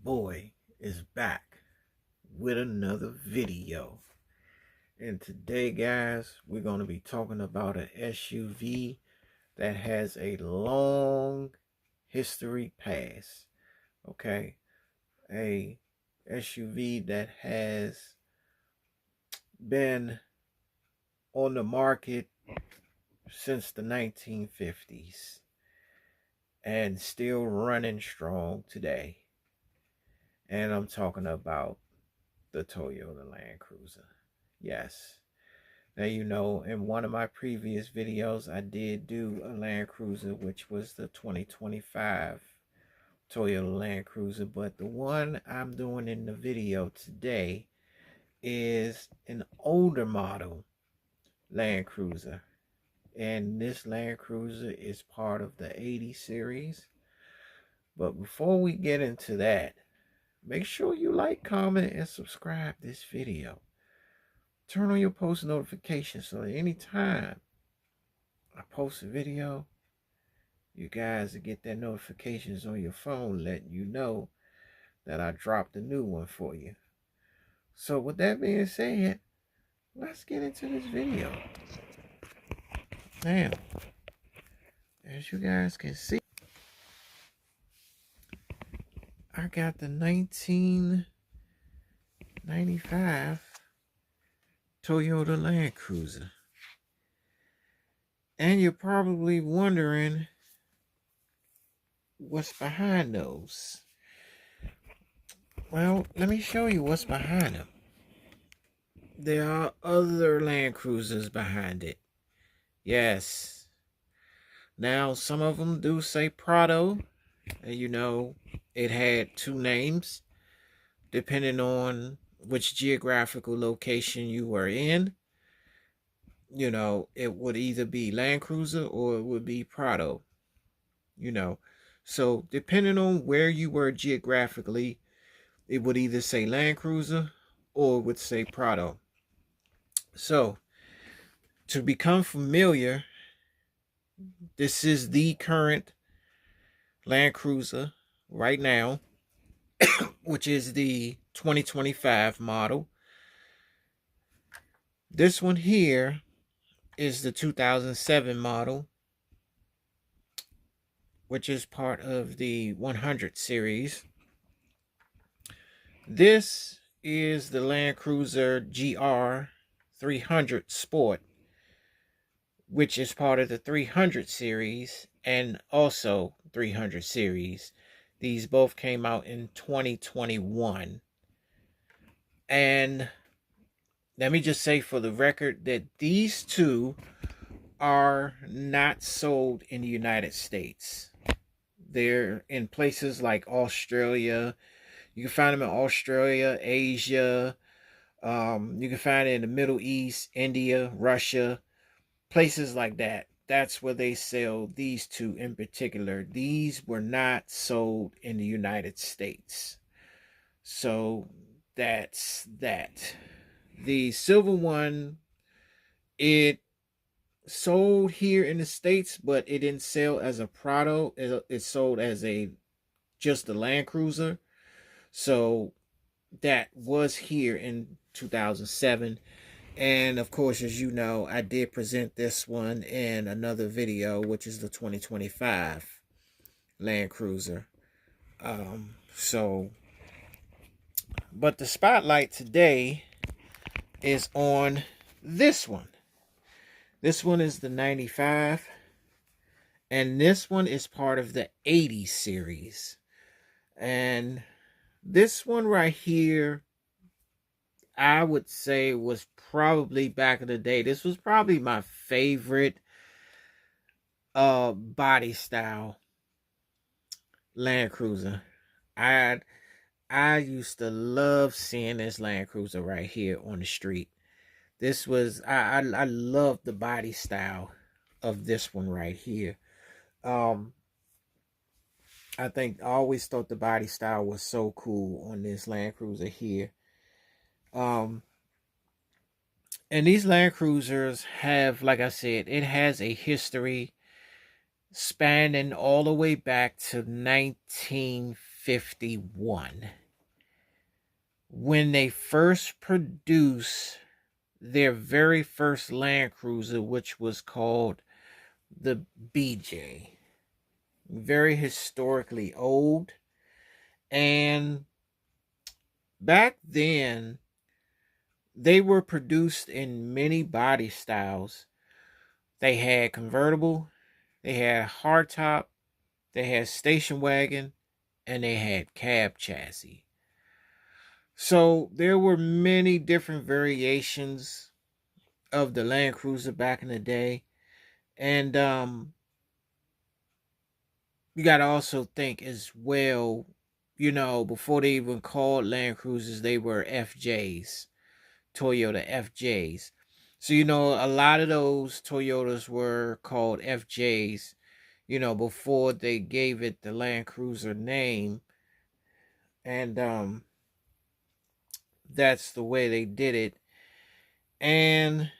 boy is back with another video. And today, guys, we're going to be talking about an SUV that has a long history past. Okay, a SUV that has been on the market since the 1950s and still running strong today. And I'm talking about the Toyota Landcruiser. Yes. Now, you know, in one of my previous videos, I did do a Landcruiser, which was the 2025 Toyota Landcruiser. But the one I'm doing in the video today is an older model Landcruiser. And this Landcruiser is part of the 80 series. But before we get into that, make sure you like, comment, and subscribe this video. Turn on your post notifications so that anytime I post a video, you guys will get their notifications on your phone letting you know that I dropped a new one for you. So with that being said, let's get into this video. Now, as you guys can see, I got the 1995 Toyota Landcruiser. And you're probably wondering what's behind those. Well, let me show you what's behind them. There are other Landcruisers behind it. Yes. Now, some of them do say Prado. And you know, it had two names depending on which geographical location you were in. You know, it would either be Landcruiser or it would be Prado. You know, so depending on where you were geographically, it would either say Landcruiser or it would say Prado. So, to become familiar, this is the current Landcruiser right now, which is the 2025 model. This one here is the 2007 model, which is part of the 100 series. This is the Landcruiser GR 300 Sport, which is part of the 300 series and also 300 series. These both came out in 2021. And let me just say for the record that these two are not sold in the United States. They're in places like Australia. You can find them in Australia, Asia. You can find it in the Middle East, India, Russia, places like that. That's where they sell these two in particular. These were not sold in the United States. So that's that. The silver one, it sold here in the States, but it didn't sell as a Prado. It sold as just the Landcruiser. So that was here in 2007. And of course, as you know, I did present this one in another video, which is the 2025 Landcruiser. But the spotlight today is on this one. This one is the 95, and this one is part of the 80 series. And this one right here, I would say was probably back in the day. This was probably my favorite body style Landcruiser. I used to love seeing this Landcruiser right here on the street. This was I love the body style of this one right here. I always thought the body style was so cool on this Landcruiser here. And these Landcruisers have, like I said, it has a history spanning all the way back to 1950. 1951 when they first produced their very first Land Cruiser, which was called the BJ. Very historically old. And back then, they were produced in many body styles. They had convertible, they had hardtop, they had station wagon, and they had cab chassis. So there were many different variations of the Land Cruiser back in the day. And you got to also think as well, before they even called Land Cruisers, they were FJs, Toyota FJs. So, a lot of those Toyotas were called FJs, before they gave it the Land Cruiser name. And that's the way they did it. And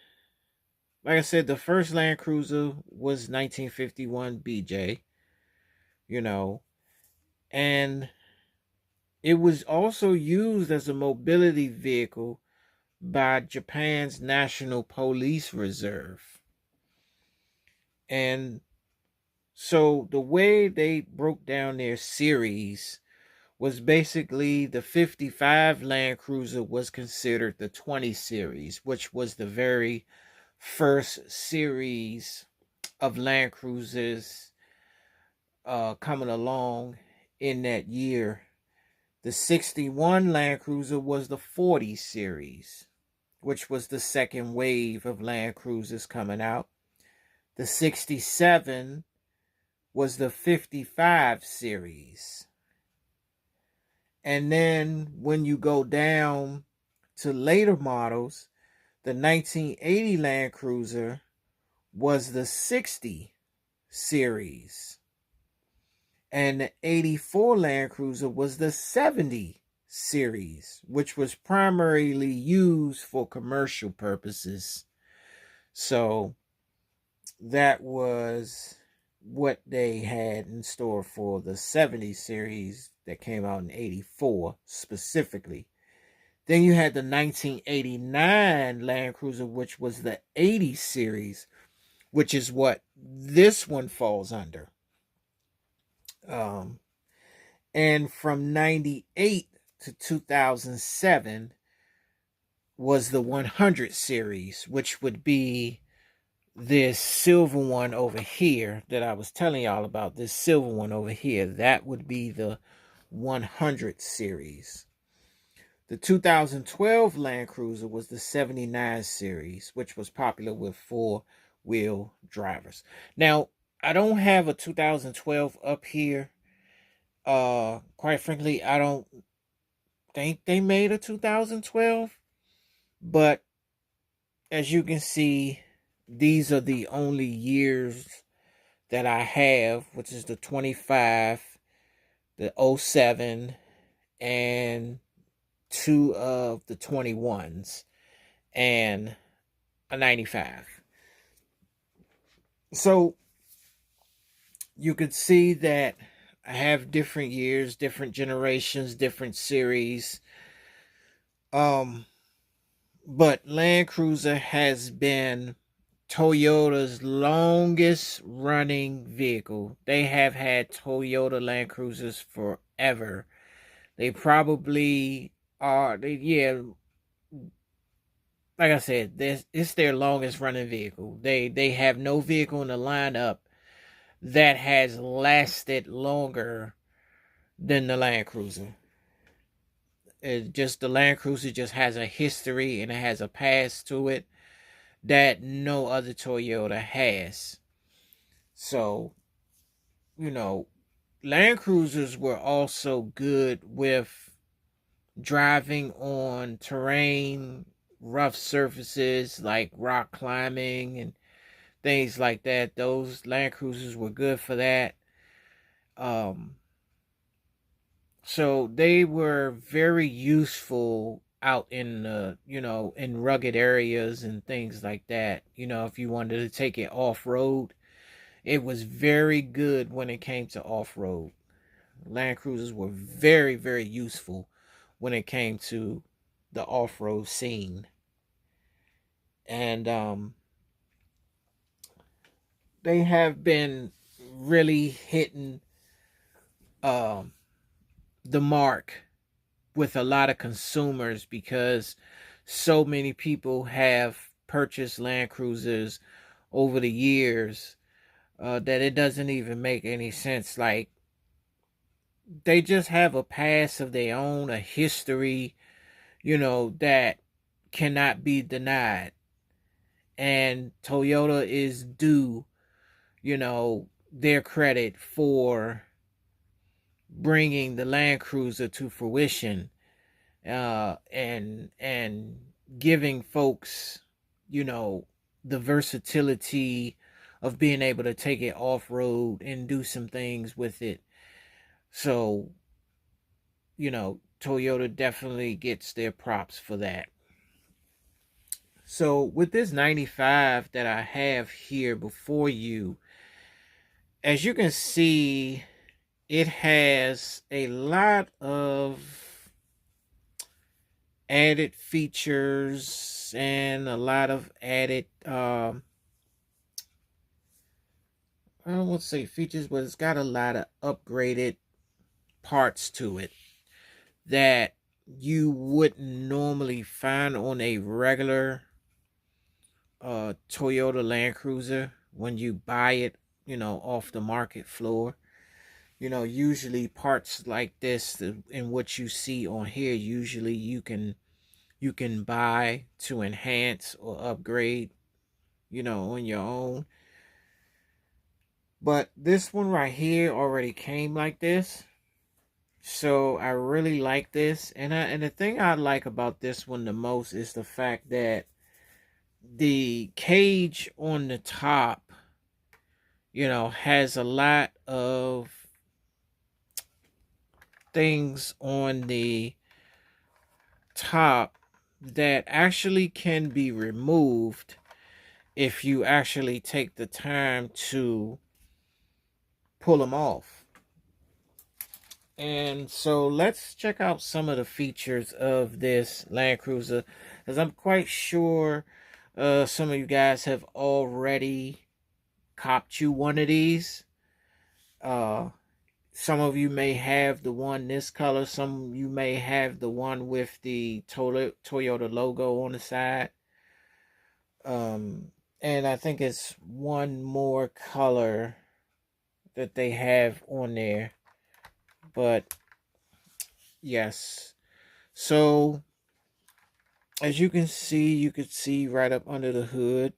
like I said, the first Land Cruiser was 1951 BJ, and it was also used as a mobility vehicle by Japan's National Police Reserve. And so the way they broke down their series was basically the 55 Land Cruiser was considered the 20 series, which was the very first series of Land Cruisers coming along in that year. The 61 Land Cruiser was the 40 series, which was the second wave of Land Cruisers coming out. The 67 was the 55 series. And then when you go down to later models, the 1980 Land Cruiser was the 60 series. And the 84 Land Cruiser was the 70 series, which was primarily used for commercial purposes. So that was what they had in store for the 70 series that came out in 84 specifically. Then you had the 1989 Land Cruiser, which was the 80 series, which is what this one falls under. And from 98 to 2007 was the 100 series, which would be this silver one over here that I was telling y'all about. This silver one over here, that would be the 100 series. The 2012 Land Cruiser was the 79 series, which was popular with four-wheel drivers. Now, I don't have a 2012 up here. Quite frankly, I don't think they made a 2012. But as you can see, these are the only years that I have, which is the 25, the 07, and 2 of the 21s, and a 95. So you could see that I have different years, different generations, different series. But Land Cruiser has been Toyota's longest running vehicle. They have had Toyota Land Cruisers forever. They probably are, like I said, it's their longest running vehicle. They have no vehicle in the lineup that has lasted longer than the Land Cruiser. The Land Cruiser just has a history and it has a past to it that no other Toyota has. So, Land Cruisers were also good with driving on terrain, rough surfaces like rock climbing and things like that. Those Land Cruisers were good for that. So they were very useful out in the, in rugged areas and things like that. If you wanted to take it off-road, it was very good when it came to off-road. Landcruisers were very, very useful when it came to the off-road scene. And they have been really hitting um, the mark with a lot of consumers because so many people have purchased Land Cruisers over the years that it doesn't even make any sense. Like, they just have a past of their own, a history, that cannot be denied. And Toyota is due, their credit for bringing the Land Cruiser to fruition, and giving folks, the versatility of being able to take it off road and do some things with it. So, Toyota definitely gets their props for that. So with this 95 that I have here before you, as you can see, it has a lot of added features and a lot of added I don't want to say features, but it's got a lot of upgraded parts to it that you wouldn't normally find on a regular Toyota Landcruiser when you buy it, off the market floor. Usually parts like this and what you see on here, usually you can buy to enhance or upgrade, on your own. But this one right here already came like this. So I really like this. And the thing I like about this one the most is the fact that the cage on the top, has a lot of things on the top that actually can be removed if you actually take the time to pull them off. And so let's check out some of the features of this Land Cruiser, as I'm quite sure some of you guys have already copped you one of these. Some of you may have the one this color. Some of you may have the one with the Toyota logo on the side. And I think it's one more color that they have on there. But yes. So as you can see right up under the hood,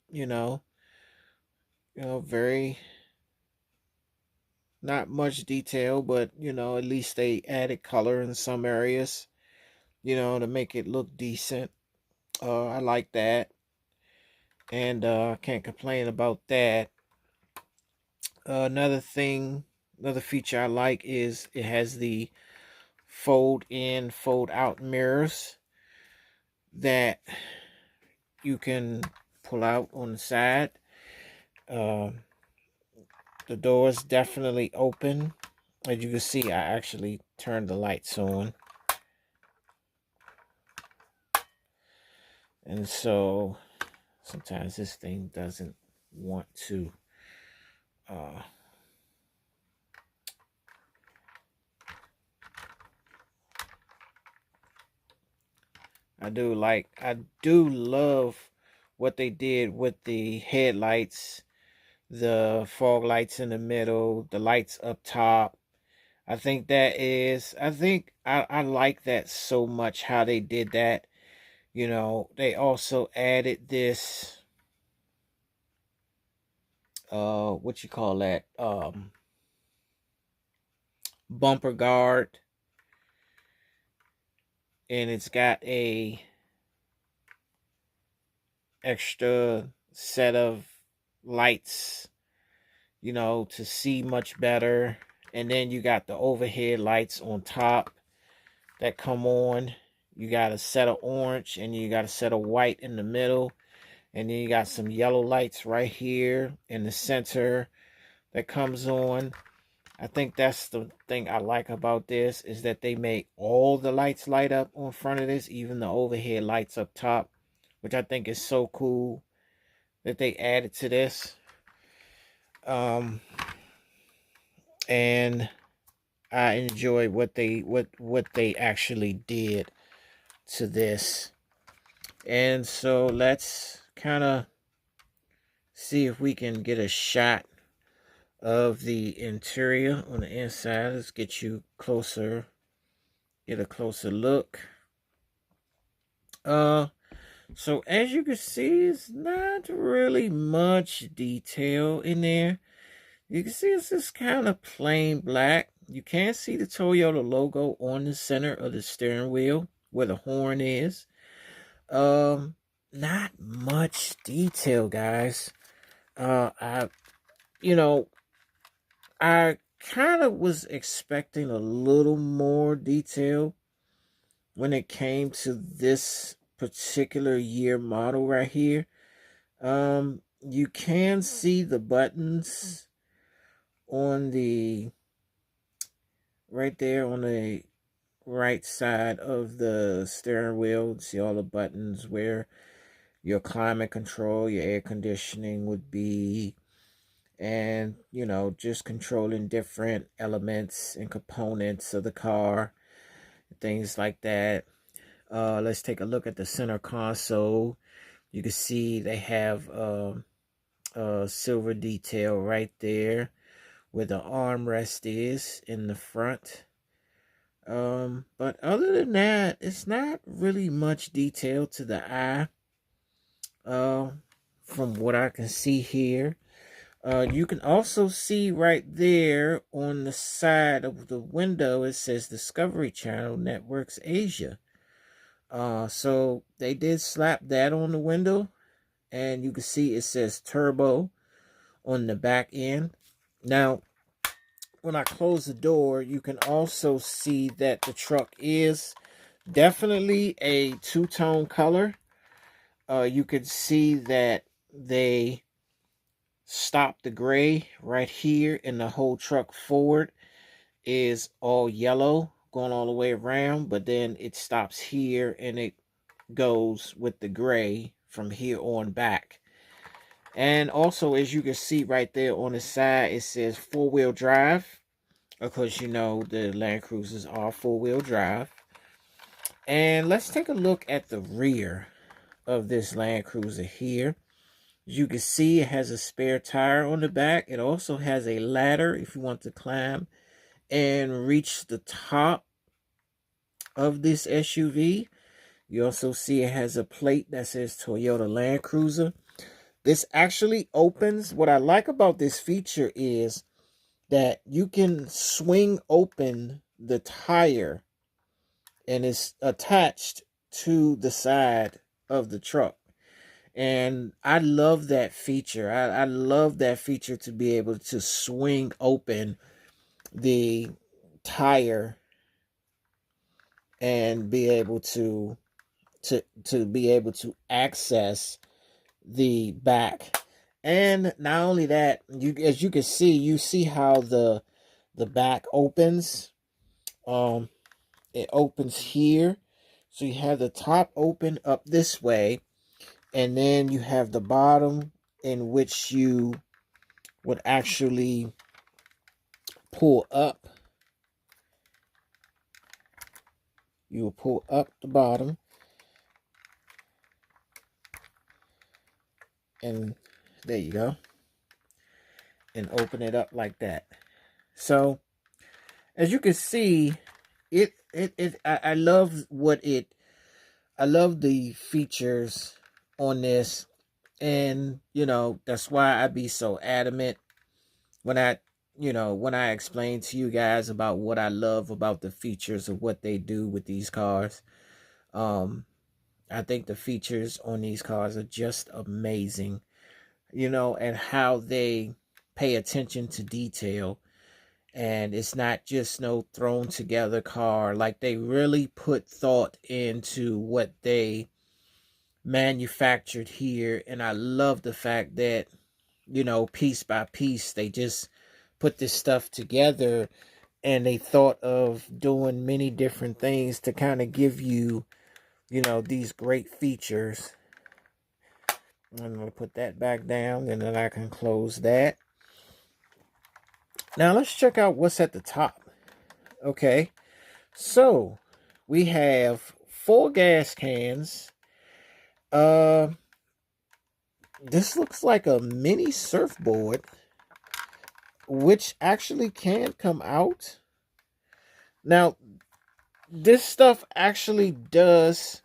very not much detail, but at least they added color in some areas, to make it look decent. I like that, and I can't complain about that. Another feature I like is it has the fold in, fold out mirrors that you can pull out on the side. The doors definitely open. As you can see, I actually turned the lights on. And so sometimes this thing doesn't want to I do love what they did with the headlights, the fog lights in the middle, the lights up top. I think I like that so much how they did that. They also added this what you call that? Bumper guard. And it's got a extra set of lights, to see much better. And then you got the overhead lights on top that come on. You got a set of orange and you got a set of white in the middle. And then you got some yellow lights right here in the center that comes on. I think that's the thing I like about this, is that they make all the lights light up on front of this, even the overhead lights up top, which I think is so cool that they added to this. And I enjoy what they actually did to this. And so let's kind of see if we can get a shot of the interior on the inside. Let's get you closer, get a closer look. So as you can see, it's not really much detail in there. You can see it's just kind of plain black. You can see the Toyota logo on the center of the steering wheel where the horn is. Not much detail, guys. I you know, I kind of was expecting a little more detail when it came to this particular year model right here. You can see the buttons on the right there on the right side of the steering wheel. See all the buttons where your climate control, your air conditioning would be, and just controlling different elements and components of the car, things like that. Let's take a look at the center console. You can see they have a silver detail right there where the armrest is in the front. But other than that, it's not really much detail to the eye. From what I can see here. You can also see right there on the side of the window, it says Discovery Channel Networks Asia. So they did slap that on the window, and you can see it says Turbo on the back end. Now, when I close the door, you can also see that the truck is definitely a two-tone color. You can see that they stop the gray right here, and the whole truck forward is all yellow going all the way around, but then it stops here and it goes with the gray from here on back. And also, as you can see right there on the side, it says four-wheel drive. Of course, the Landcruisers are four-wheel drive. And let's take a look at the rear of this Landcruiser here. You can see it has a spare tire on the back. It also has a ladder if you want to climb and reach the top of this SUV. You also see it has a plate that says Toyota Landcruiser. This actually opens. What I like about this feature is that you can swing open the tire, and it's attached to the side of the truck. And I love that feature. I love that feature to be able to swing open the tire and be able to be able to access the back. And not only that, as you can see, you see how the back opens. It opens here. So you have the top open up this way, and then you have the bottom in which you would actually pull up. You will pull up the bottom, and there you go, and open it up like that. So as you can see, I love I love the features on this. And that's why I be so adamant when I explain to you guys about what I love about the features of what they do with these cars. I think the features on these cars are just amazing, and how they pay attention to detail. And it's not just no thrown together car. Like, they really put thought into what they manufactured here. And I love the fact that, piece by piece, they just put this stuff together, and they thought of doing many different things to kind of give you, you know, these great features. I'm going to put that back down, and then I can close that. Now let's check out what's at the top. Okay, so we have 4 gas cans. This looks like a mini surfboard, which actually can come out. Now, this stuff actually does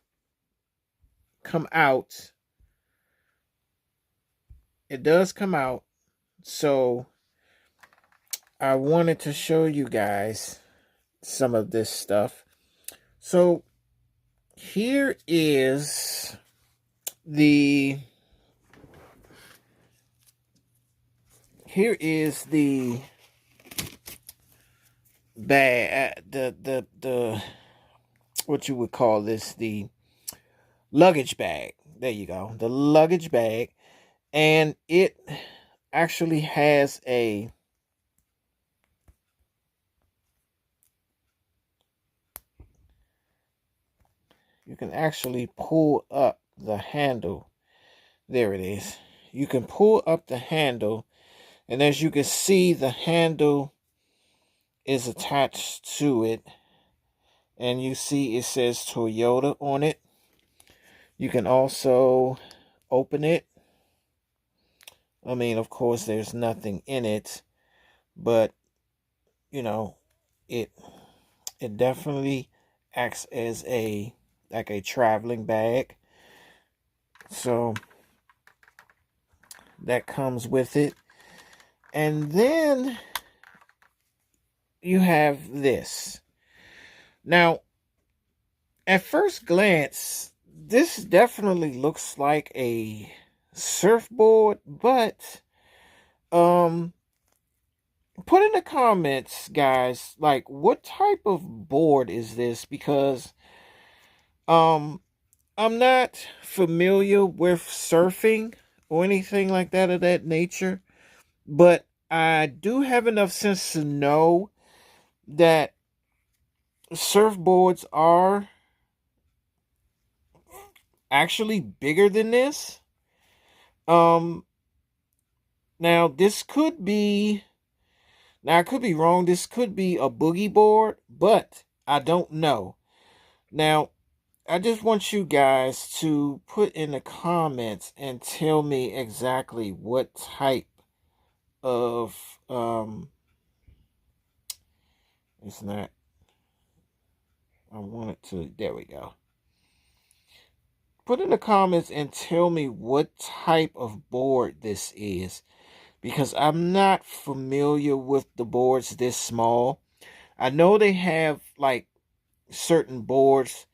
come out. It does come out. So, I wanted to show you guys some of this stuff. So, here is the bag, the what you would call this, the luggage bag. There you go, the luggage bag. And it actually has a you can actually pull up the handle. There it is. You can pull up the handle, and as you can see, the handle is attached to it, and you see it says Toyota on it. You can also open it. I mean, of course, there's nothing in it, but you know, it definitely acts as a traveling bag. So that comes with it. And then you have this. Now, at first glance, this definitely looks like a surfboard, but put in the comments, guys, like, what type of board is this? Because I'm not familiar with surfing or anything like that of that nature, but I do have enough sense to know that surfboards are actually bigger than this. Now this could be, now I could be wrong. This could be a boogie board, but I don't know. Now, I just want you guys to put in the comments and tell me exactly what type of, it's not, I want it to, there we go. Put in the comments and tell me what type of board this is, because I'm not familiar with the boards this small. I know they have like certain boards.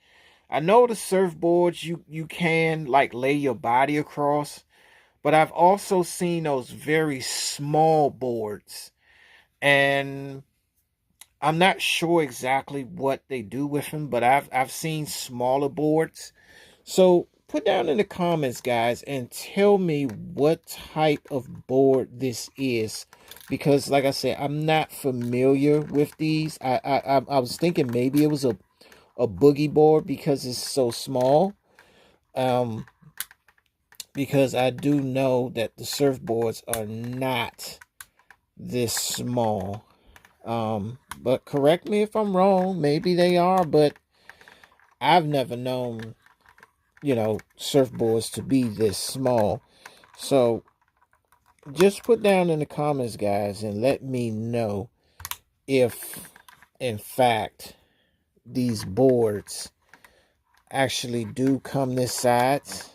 I know the surfboards you can like lay your body across, but I've also seen those very small boards, and I'm not sure exactly what they do with them, but I've seen smaller boards. So put down in the comments, guys, and tell me what type of board this is, because like I said, I'm not familiar with these. I was thinking maybe it was a boogie board because it's so small. Because I do know that the surfboards are not this small. But correct me if I'm wrong. Maybe they are, but I've never known, you know, surfboards to be this small. So just put down in the comments, guys, and let me know if, in fact, these boards actually do come this size.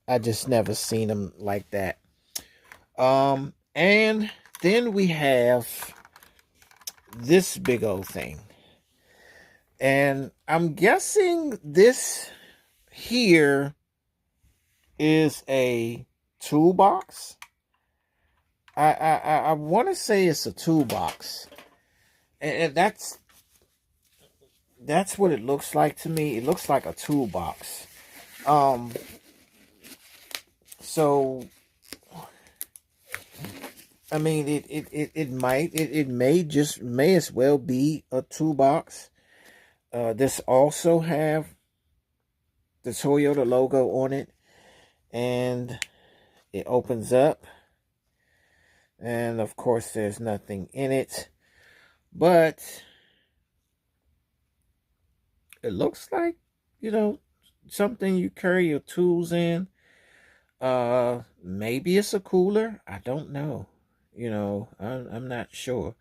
I just never seen them like that. And then we have this big old thing. And I'm guessing this here is a toolbox. I want to say it's a toolbox. And that's what it looks like to me. It looks like a toolbox. So I mean, it may as well be a toolbox. This also have the Toyota logo on it, and it opens up, and of course there's nothing in it, but it looks like, you know, something you carry your tools in. Maybe it's a cooler. I don't know. I'm not sure.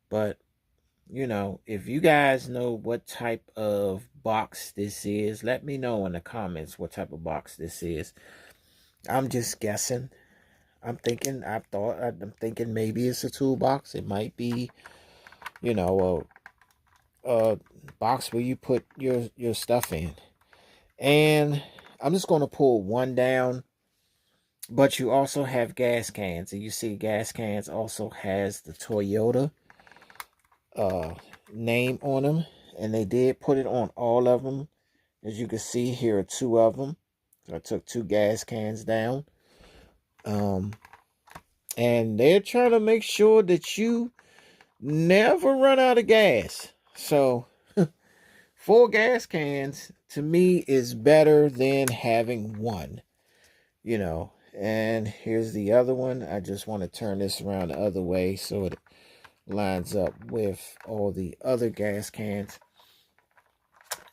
But, if you guys know what type of box this is, let me know in the comments what type of box this is. I'm just guessing. I'm thinking maybe it's a toolbox. It might be, you know, a box where you put your stuff in. And I'm just going to pull one down. But you also have gas cans, and you see gas cans also has the Toyota uh, name on them, and they did put it on all of them. As you can see, here are two of them. So I took two gas cans down, um, and they're trying to make sure that you never run out of gas. So 4 gas cans to me is better than having one. And here's the other one. I just want to turn this around the other way so it lines up with all the other gas cans.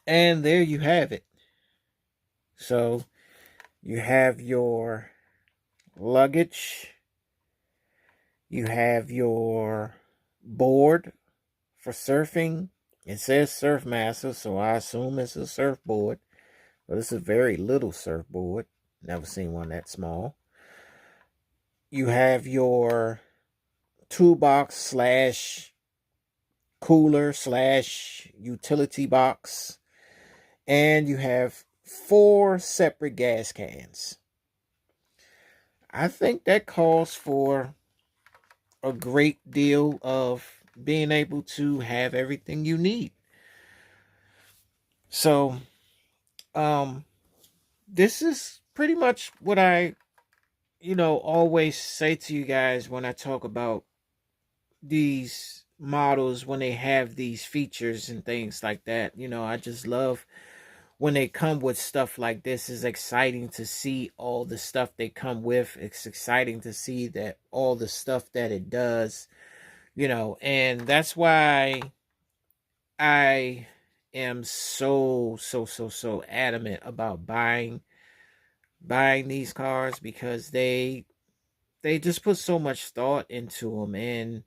And there you have it. So you have your luggage, you have your board for surfing. It says Surfmaster, so I assume it's a surfboard, but it's a very little surfboard. Never seen one that small. You have your toolbox slash cooler slash utility box, and you have 4 separate gas cans. I think that calls for a great deal of being able to have everything you need. So, this is pretty much what I, always say to you guys when I talk about these models, when they have these features and things like that. I just love when they come with stuff like this. Is exciting to see all the stuff they come with. It's exciting to see that all the stuff that it does, and that's why I am so adamant about buying these cars, because they just put so much thought into them,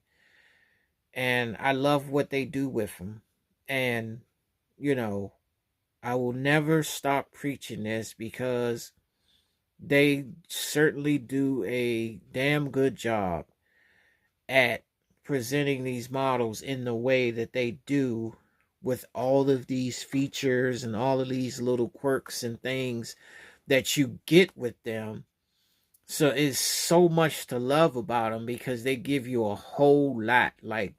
and I love what they do with them. And you know I will never stop preaching this, because they certainly do a damn good job at presenting these models in the way that they do, with all of these features and all of these little quirks and things that you get with them. So it's so much to love about them, because they give you a whole lot. Like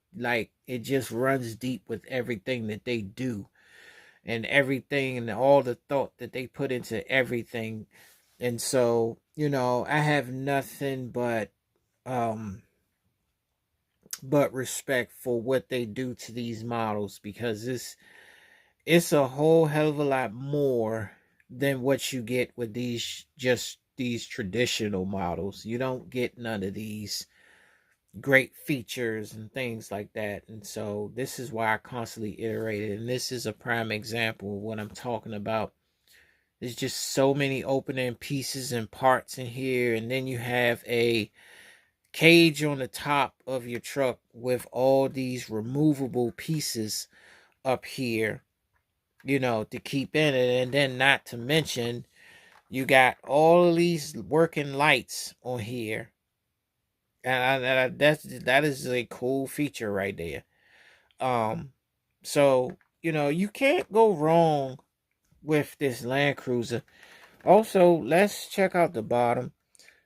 it just runs deep with everything that they do, and everything, and all the thought that they put into everything. And so, I have nothing but respect for what they do to these models, because it's a whole hell of a lot more than what you get with these traditional models. You don't get none of these great features and things like that. And so this is why I constantly iterate it. And this is a prime example of what I'm talking about. There's just so many opening pieces and parts in here. And then you have a cage on the top of your truck with all these removable pieces up here, to keep in it. And then, not to mention, you got all of these working lights on here. And that is a cool feature right there. So, you can't go wrong with this Land Cruiser. Also, let's check out the bottom,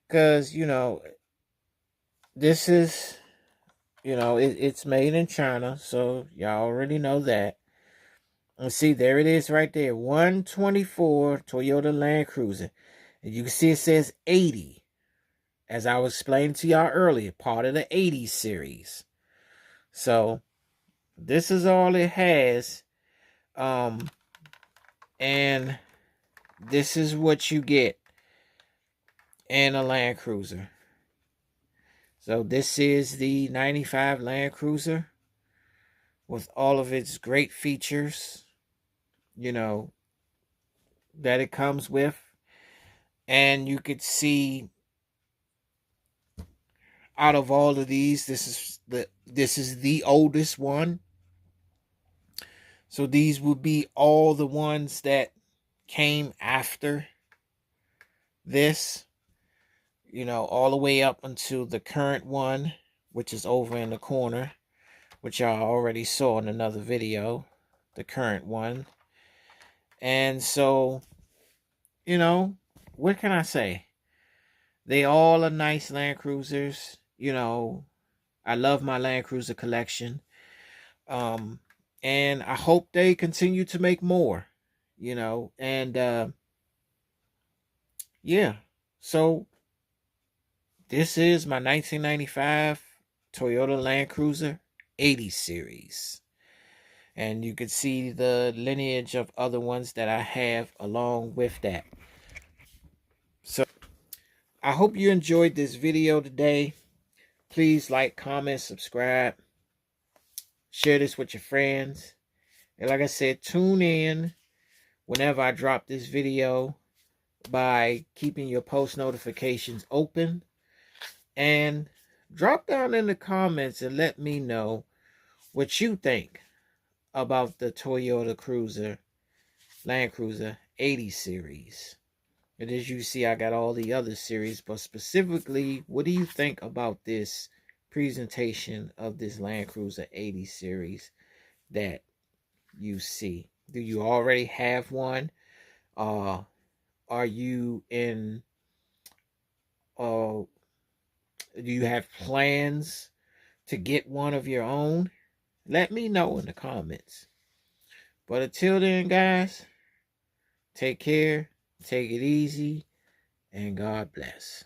because, this is, it's made in China, so y'all already know that. And see, there it is right there, 124 Toyota Land Cruiser. And you can see it says 80. as I was explaining to y'all earlier, part of the 80s series. So this is all it has. And this is what you get in a Land Cruiser. So this is the 95 Land Cruiser with all of its great features, you know, that it comes with. And you could see out of all of these, this is the oldest one. So these would be all the ones that came after this, you know, all the way up until the current one, which is over in the corner, which y'all already saw in another video, the current one. And so, you know, what can I say? They all are nice Land Cruisers. You know, I love my Land Cruiser collection. And I hope they continue to make more, you know, and yeah. So this is my 1995 Toyota Landcruiser 80 series. And you can see the lineage of other ones that I have along with that. So I hope you enjoyed this video today. Please like, comment, subscribe. Share this with your friends. And like I said, tune in whenever I drop this video by keeping your post notifications open. And drop down in the comments and let me know what you think about the Toyota Cruiser, Land Cruiser 80 series. And as you see, I got all the other series, but specifically, what do you think about this presentation of this Land Cruiser 80 series that you see? Do you already have one? Are you in, do you have plans to get one of your own? Let me know in the comments. But until then, guys, take care, take it easy, and God bless.